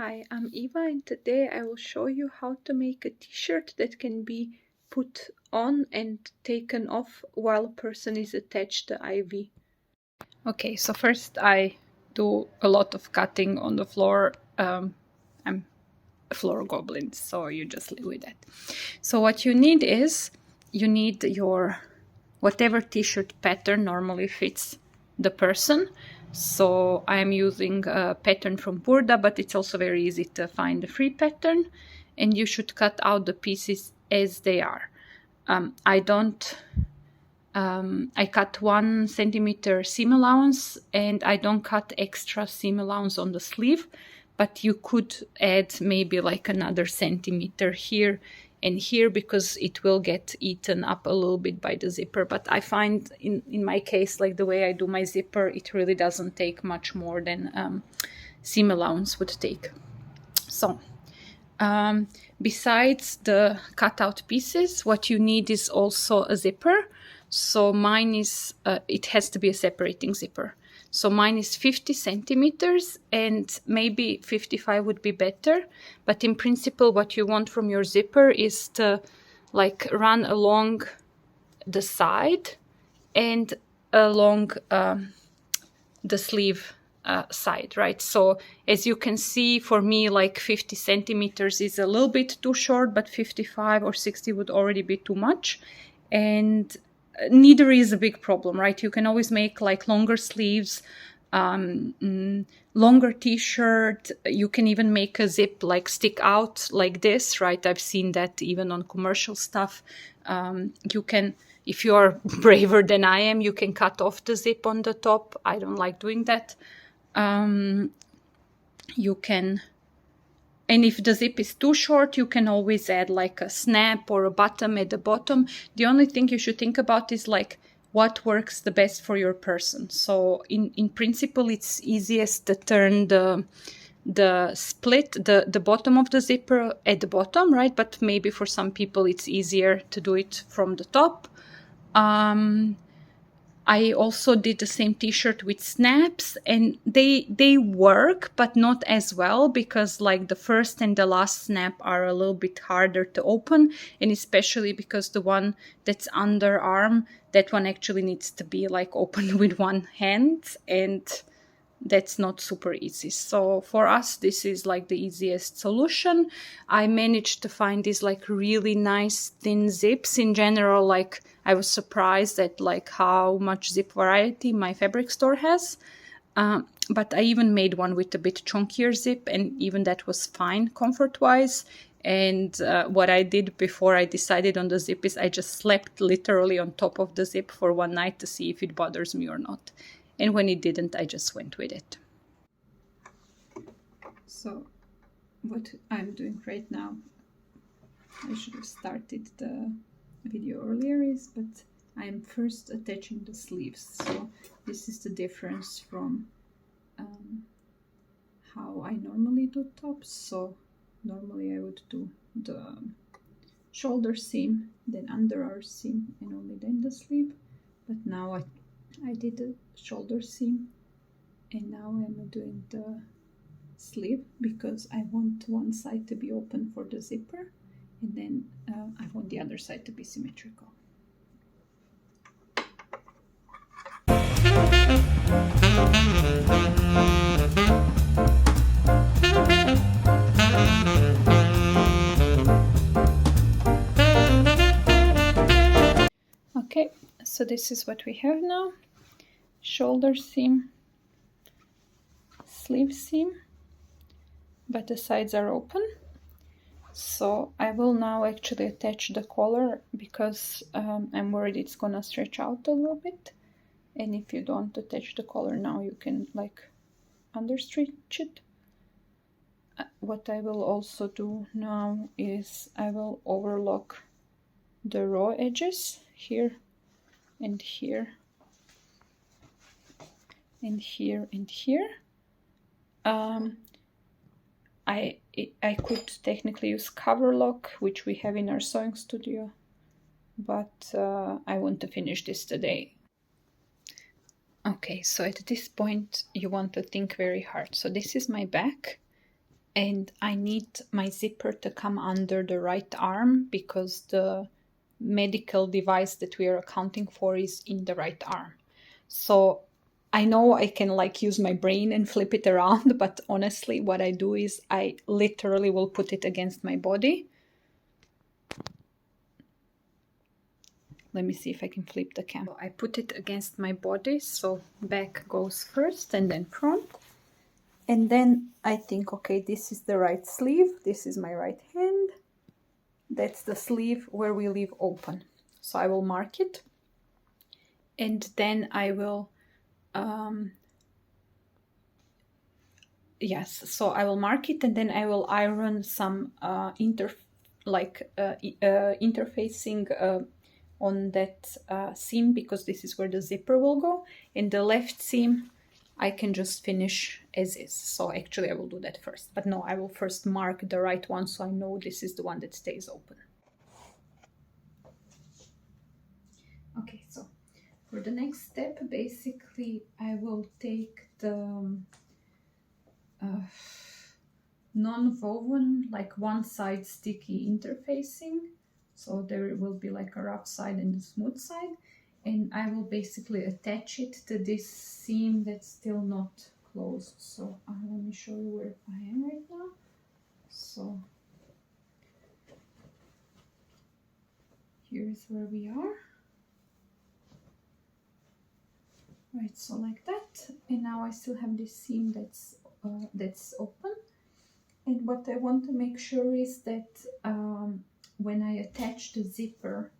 Hi, I'm Eva and today I will show you how to make a t-shirt that can be put on and taken off while a person is attached to IV. Okay, so first I do a lot of cutting on the floor. I'm a floor goblin, so you just live with that. So what you need is, you need your whatever t-shirt pattern normally fits the person. So I am using a pattern from Burda, but it's also very easy to find a free pattern, and you should cut out the pieces as they are. I cut 1 centimeter seam allowance, and I don't cut extra seam allowance on the sleeve, but you could add maybe like another centimeter here and here because it will get eaten up a little bit by the zipper. But I find in my case, like the way I do my zipper, it really doesn't take much more than seam allowance would take. So besides the cutout pieces, what you need is also a zipper. So mine is, it has to be a separating zipper. So mine is 50 centimeters and maybe 55 would be better. But in principle, what you want from your zipper is to like run along the side and along the sleeve side, right? So as you can see, for me, like 50 centimeters is a little bit too short, but 55 or 60 would already be too much. And neither is a big problem, right? You can always make like longer sleeves, longer t-shirt. You can even make a zip like stick out like this, right? I've seen that even on commercial stuff. You can, if you are braver than I am, you can cut off the zip on the top. I don't like doing that. You can, and if the zip is too short, you can always add like a snap or a button at the bottom. The only thing you should think about is like what works the best for your person. So in principle, it's easiest to turn the split, the bottom of the zipper at the bottom, right? But maybe for some people it's easier to do it from the top. I also did the same t-shirt with snaps, and they work, but not as well, because like the first and the last snap are a little bit harder to open, and especially because the one that's underarm, that one actually needs to be like opened with one hand, and that's not super easy. So for us, this is like the easiest solution. I managed to find these like really nice thin zips. In general, like I was surprised at like how much zip variety my fabric store has. But I even made one with a bit chunkier zip, and even that was fine comfort-wise. And what I did before I decided on the zip is I just slept literally on top of the zip for one night to see if it bothers me or not. And when it didn't, I just went with it. So what I'm doing right now, I should have started the video earlier, but I'm first attaching the sleeves. So this is the difference from how I normally do tops. So normally I would do the shoulder seam, then underarm seam, and only then the sleeve. But now I did the shoulder seam, and now I'm doing the sleeve because I want one side to be open for the zipper, and then I want the other side to be symmetrical. Okay, so this is what we have now. Shoulder seam, sleeve seam, but the sides are open. So I will now actually attach the collar because I'm worried it's gonna stretch out a little bit. And if you don't attach the collar now, you can like understretch it. What I will also do now is I will overlock the raw edges here and here and here and here. I could technically use cover lock, which we have in our sewing studio, but I want to finish this today. Okay, so at this point you want to think very hard. So this is my back, And I need my zipper to come under the right arm because the medical device that we are accounting for is in the right arm. So I know I can like use my brain and flip it around, but honestly, what I do is I literally will put it against my body. Let me see if I can flip the camera. I put it against my body, so back goes first and then front. And then I think, okay, this is the right sleeve. This is my right hand. That's the sleeve where we leave open. So I will mark it. And then I will, yes, so I will mark it and then I will iron some interfacing on that seam, because this is where the zipper will go. In the left seam, I can just finish as is. So actually I will do that first. But no, I will first mark the right one so I know this is the one that stays open. Okay, so for the next step, basically I will take the non-woven, like one side sticky interfacing. So there will be like a rough side and a smooth side. And I will basically attach it to this seam that's still not closed. So let me show you where I am right now. So here's where we are. Right, so like that. And now I still have this seam that's open. And what I want to make sure is that when I attach the zipper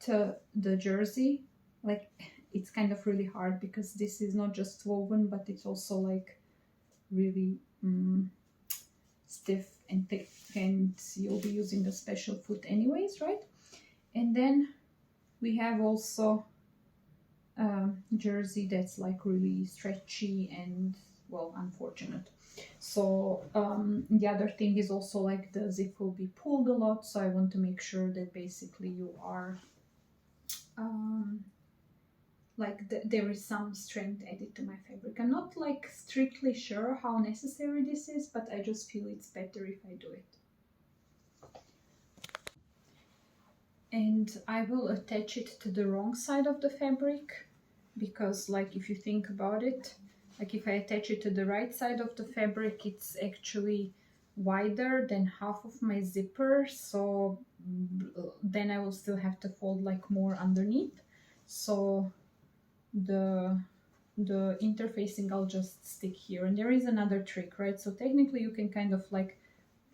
to the jersey, like it's kind of really hard because this is not just woven, but it's also like really stiff and thick, and you'll be using a special foot anyways, right? And then we have also jersey that's like really stretchy and, well, unfortunate. So the other thing is also like the zip will be pulled a lot, so I want to make sure that basically you are there is some strength added to my fabric. I'm not like strictly sure how necessary this is, but I just feel it's better if I do it. And I will attach it to the wrong side of the fabric, because like if you think about it, like if I attach it to the right side of the fabric, it's actually wider than half of my zipper, so then I will still have to fold like more underneath. So the interfacing I'll just stick here. And there is another trick, right? So technically you can kind of like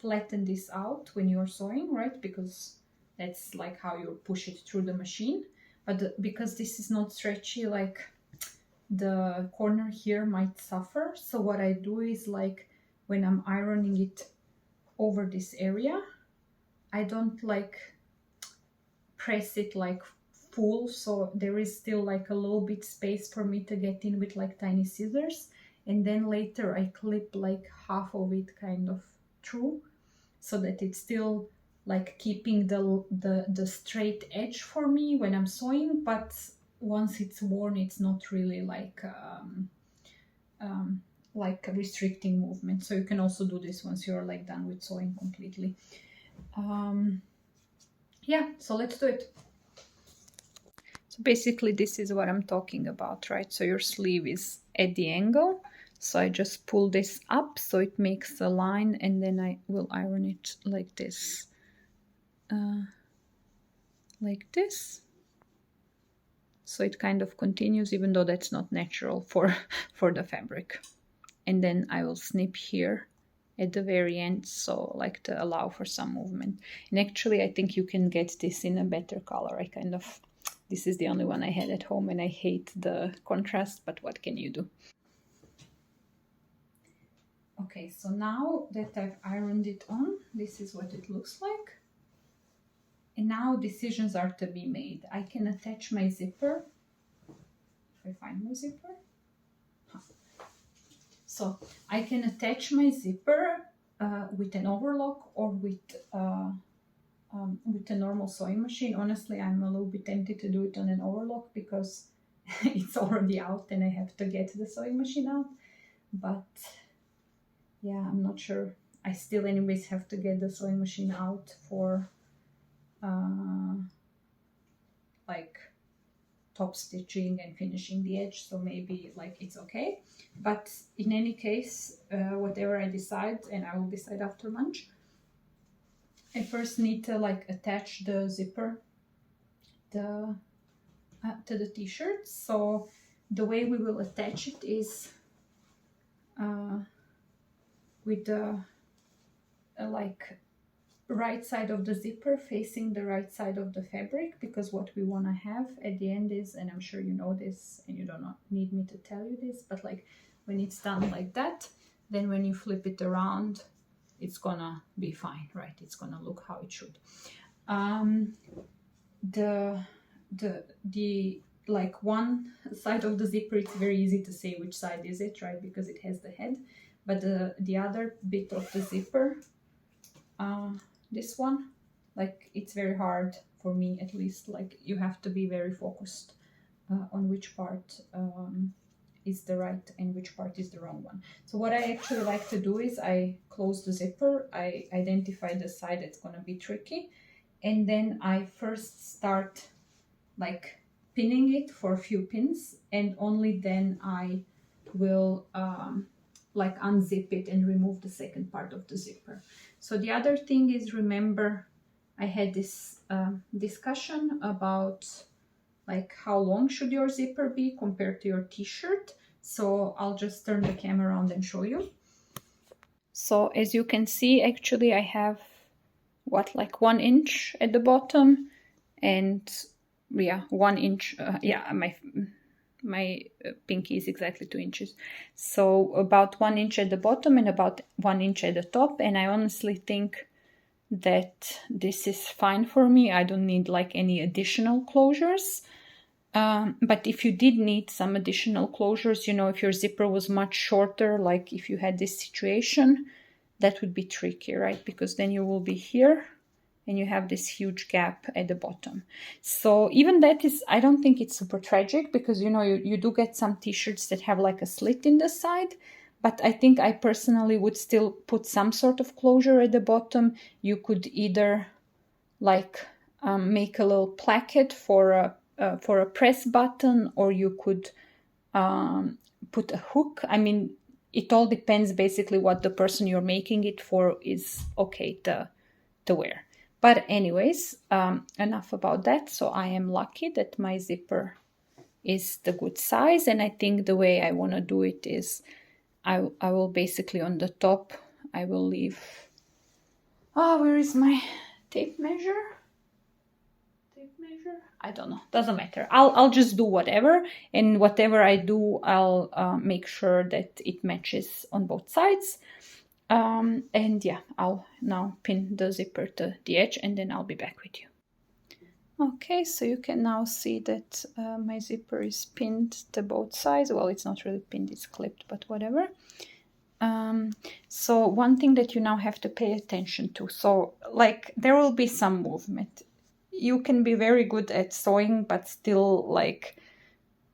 flatten this out when you're sewing, right? Because that's like how you push it through the machine. But because this is not stretchy, like the corner here might suffer. So what I do is, like when I'm ironing it over this area, I don't like press it like full, so there is still like a little bit space for me to get in with like tiny scissors, and then later I clip like half of it kind of through, so that it's still like keeping the straight edge for me when I'm sewing, but once it's worn, it's not really like restricting movement. So you can also do this once you're like done with sewing completely. Yeah, so let's do it. So basically this is what I'm talking about, right? So your sleeve is at the angle, so I just pull this up so it makes a line, and then I will iron it like this. Like this. So it kind of continues, even though that's not natural for the fabric. And then I will snip here at the very end, so like to allow for some movement. And actually I think you can get this in a better color. This is the only one I had at home and I hate the contrast, but what can you do? Okay, so now that I've ironed it on, this is what it looks like. And now decisions are to be made. I can attach my zipper. If I find my zipper. So I can attach my zipper with an overlock or with a normal sewing machine. Honestly, I'm a little bit tempted to do it on an overlock because it's already out and I have to get the sewing machine out. But yeah, I'm not sure I still anyways have to get the sewing machine out for like top stitching and finishing the edge, so maybe like it's okay. But in any case, whatever I decide, and I will decide after lunch, I first need to like attach the zipper to the t-shirt. So the way we will attach it is with the like right side of the zipper facing the right side of the fabric, because what we want to have at the end is, and I'm sure you know this and you don't need me to tell you this, but like when it's done like that, then when you flip it around, it's gonna be fine, right? It's gonna look how it should. The like one side of the zipper, it's very easy to say which side is it, right? Because it has the head. But the other bit of the zipper, this one, like it's very hard for me, at least. Like you have to be very focused on which part is the right and which part is the wrong one. So what I actually like to do is I close the zipper, I identify the side that's gonna be tricky, and then I first start like pinning it for a few pins, and only then I will like unzip it and remove the second part of the zipper. So the other thing is, remember I had this discussion about like how long should your zipper be compared to your t-shirt. So I'll just turn the camera around and show you. So as you can see, actually I have what, like 1 inch at the bottom, and yeah, 1 inch, yeah, my pinky is exactly 2 inches. So about 1 inch at the bottom and about 1 inch at the top. And I honestly think that this is fine for me. I don't need like any additional closures. But if you did need some additional closures, you know, if your zipper was much shorter, like if you had this situation, that would be tricky, right? Because then you will be here and you have this huge gap at the bottom. So even that is, I don't think it's super tragic, because you know, you do get some t-shirts that have like a slit in the side, but I think I personally would still put some sort of closure at the bottom. You could either like make a little placket for a press button, or you could put a hook. I mean, it all depends basically what the person you're making it for is okay to wear. But anyways, enough about that. So I am lucky that my zipper is the good size, and I think the way I want to do it is I will basically on the top, I will leave, where is my tape measure? I don't know, doesn't matter. I'll just do whatever, and whatever I do, I'll make sure that it matches on both sides. And yeah, I'll now pin the zipper to the edge, and then I'll be back with you. Okay, so you can now see that my zipper is pinned to both sides. Well, it's not really pinned, it's clipped, but whatever. So one thing that you now have to pay attention to, so like there will be some movement. You can be very good at sewing, but still like,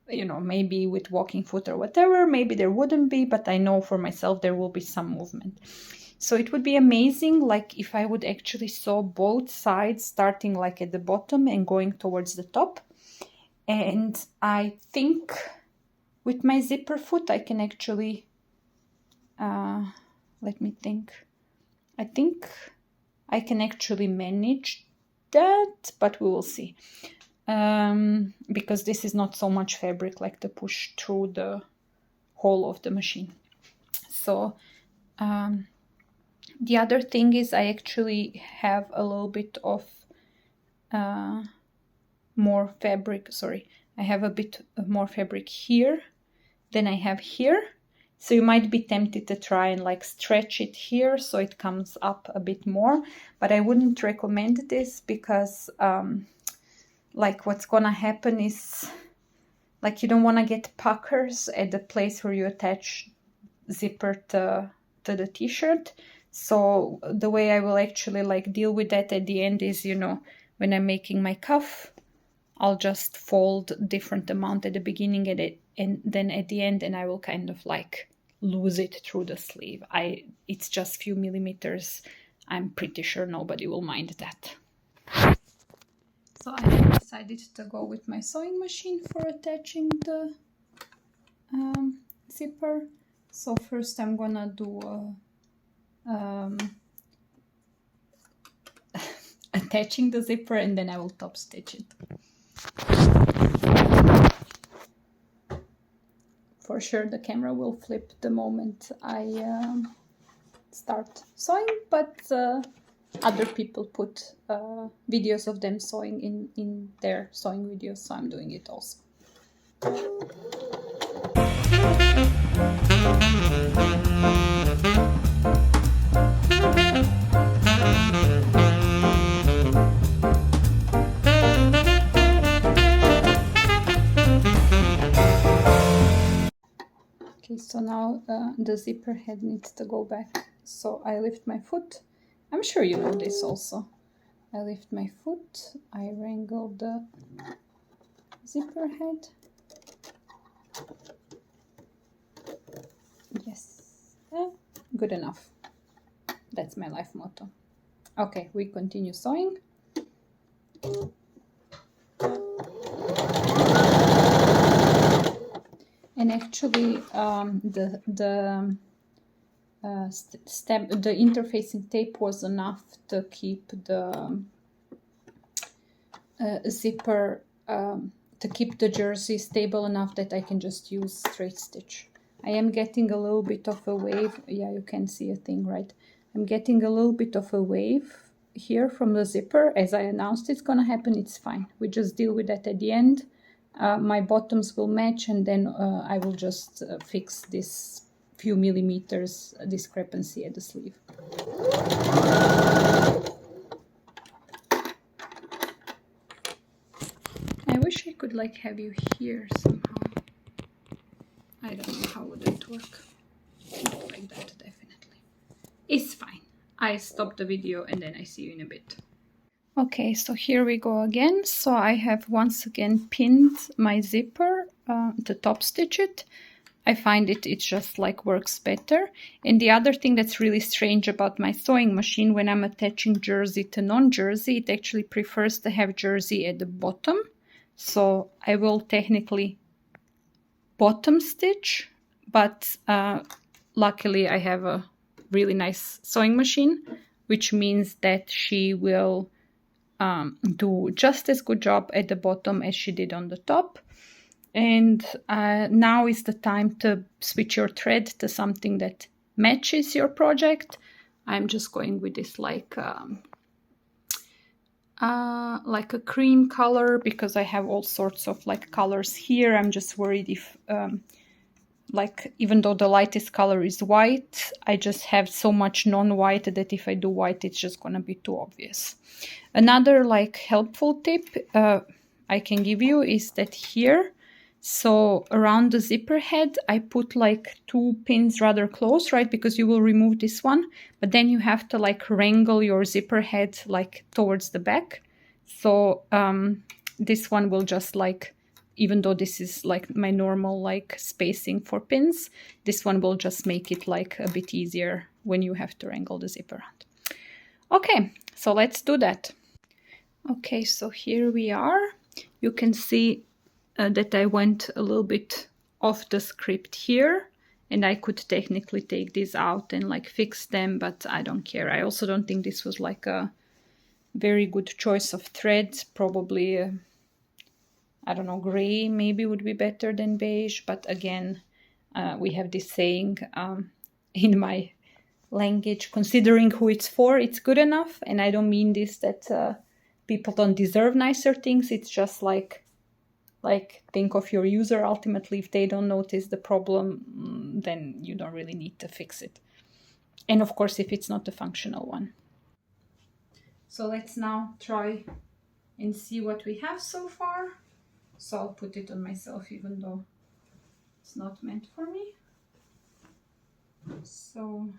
you know, maybe with walking foot or whatever, maybe there wouldn't be, but I know for myself there will be some movement. So it would be amazing like if I would actually sew both sides, starting like at the bottom and going towards the top. And I think with my zipper foot I can actually, let me think. I think I can actually manage that, but we will see. Because this is not so much fabric like to push through the hole of the machine. So the other thing is I actually have a little bit of more fabric, I have a bit more fabric here than I have here. So you might be tempted to try and like stretch it here so it comes up a bit more, but I wouldn't recommend this, because like what's gonna happen is like you don't want to get puckers at the place where you attach zipper to the t-shirt. So the way I will actually like deal with that at the end is, you know, when I'm making my cuff, I'll just fold different amount at the beginning and then at the end, and I will kind of like lose it through the sleeve. It's just few millimeters. I'm pretty sure nobody will mind that. So I decided to go with my sewing machine for attaching the zipper. So first I'm gonna do attaching the zipper, and then I will top stitch it. For sure the camera will flip the moment I start sewing, but other people put videos of them sewing in their sewing videos, so I'm doing it also. Okay, so now the zipper head needs to go back. So I lift my foot. I'm sure you know this also. I lift my foot, I wrangle the zipper head. Yes, good enough. That's my life motto. Okay, we continue sewing. And actually, the interfacing tape was enough to keep the zipper, to keep the jersey stable enough that I can just use straight stitch. I am getting a little bit of a wave. Yeah, you can see a thing, right? I'm getting a little bit of a wave here from the zipper. As I announced it's gonna happen, it's fine. We just deal with that at the end. My bottoms will match, and then I will just fix this few millimeters discrepancy at the sleeve. I wish I could like have you here somehow. I don't know how would it work. Not like that, definitely. It's fine. I stop the video and then I see you in a bit. Okay, so here we go again. So I have once again pinned my zipper to top stitch it. I find it just like works better. And the other thing that's really strange about my sewing machine, when I'm attaching jersey to non-jersey, it actually prefers to have jersey at the bottom. So I will technically bottom stitch, but luckily I have a really nice sewing machine, which means that she will do just as good job at the bottom as she did on the top. And now is the time to switch your thread to something that matches your project. I'm just going with this like a cream color, because I have all sorts of like colors here. I'm just worried if like, even though the lightest color is white, I just have so much non-white that if I do white, it's just gonna be too obvious. Another like helpful tip I can give you is that here, so around the zipper head, I put like 2 pins rather close, right? Because you will remove this one, but then you have to like wrangle your zipper head like towards the back. So this one will just like, even though this is like my normal like spacing for pins, this one will just make it like a bit easier when you have to wrangle the zipper around. Okay, so let's do that. Okay, so here we are. You can see that I went a little bit off the script here, and I could technically take these out and like fix them, but I don't care. I also don't think this was like a very good choice of thread. Probably I don't know, gray maybe would be better than beige, but again, we have this saying in my language, considering who it's for, it's good enough. And I don't mean this that people don't deserve nicer things. It's just like think of your user. Ultimately, if they don't notice the problem, then you don't really need to fix it. And of course, if it's not a functional one. So let's now try and see what we have so far. So I'll put it on myself, even though it's not meant for me. So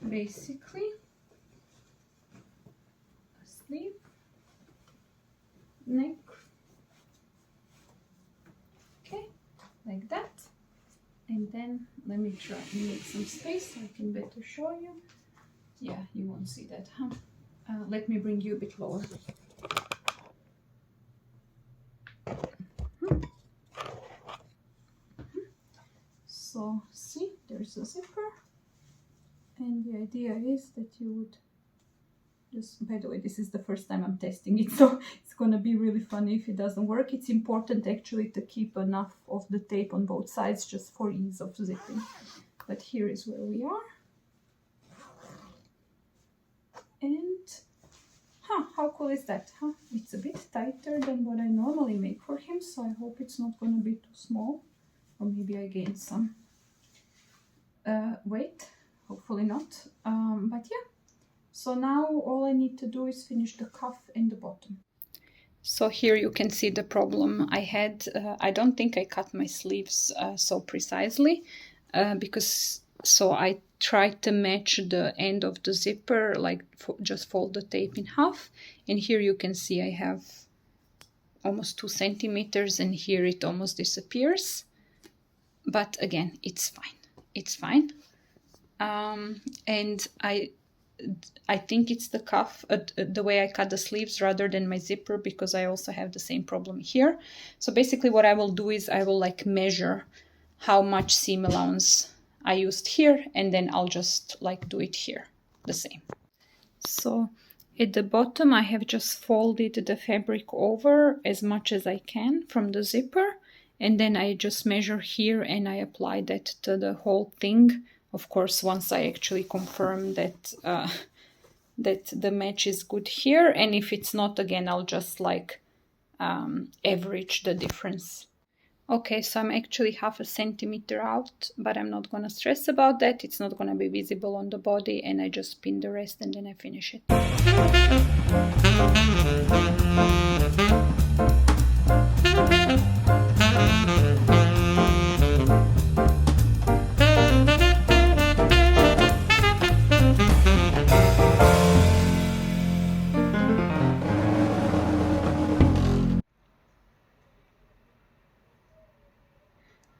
basically, a sleeve, neck, okay, like that. And then let me try and make some space so I can better show you. Yeah, you won't see that, huh? Let me bring you a bit lower. So see, there's a zipper, and the idea is that you would just, by the way, this is the first time I'm testing it, so it's gonna be really funny if it doesn't work. It's important actually to keep enough of the tape on both sides just for ease of zipping. But here is where we are. And how cool is that, huh? It's a bit tighter than what I normally make for him, so I hope it's not gonna be too small. Or maybe I gained some weight, hopefully not. But yeah, so now all I need to do is finish the cuff and the bottom. So here you can see the problem I had. I don't think I cut my sleeves so precisely because I tried to match the end of the zipper, like just fold the tape in half. And here you can see I have almost 2 centimeters, and here it almost disappears. But again, it's fine. It's fine. And I think it's the cuff, the way I cut the sleeves rather than my zipper, because I also have the same problem here. So basically what I will do is I will like measure how much seam allowance I used here, and then I'll just like do it here the same. So at the bottom I have just folded the fabric over as much as I can from the zipper, and then I just measure here and I apply that to the whole thing. Of course, once I actually confirm that that the match is good here, and if it's not, again, I'll just like average the difference. Okay, so I'm actually 0.5 centimeter out, but I'm not gonna stress about that. It's not gonna be visible on the body, and I just pin the rest and then I finish it.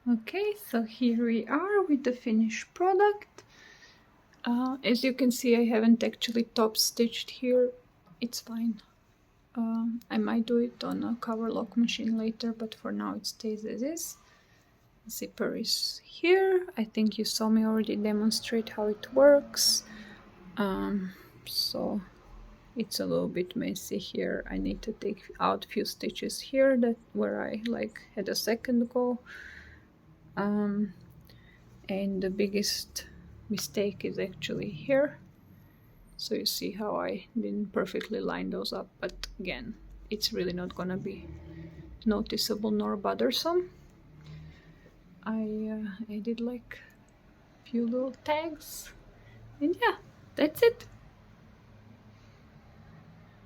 Okay, so here we are with the finished product. As you can see, I haven't actually top stitched here. It's fine. I might do it on a cover lock machine later, but for now it stays as is. Zipper is here. I think you saw me already demonstrate how it works. So it's a little bit messy here. I need to take out a few stitches here that where I like had a second go. And the biggest mistake is actually here. So you see how I didn't perfectly line those up, but again, it's really not gonna be noticeable nor bothersome. I did like a few little tags, and yeah, that's it.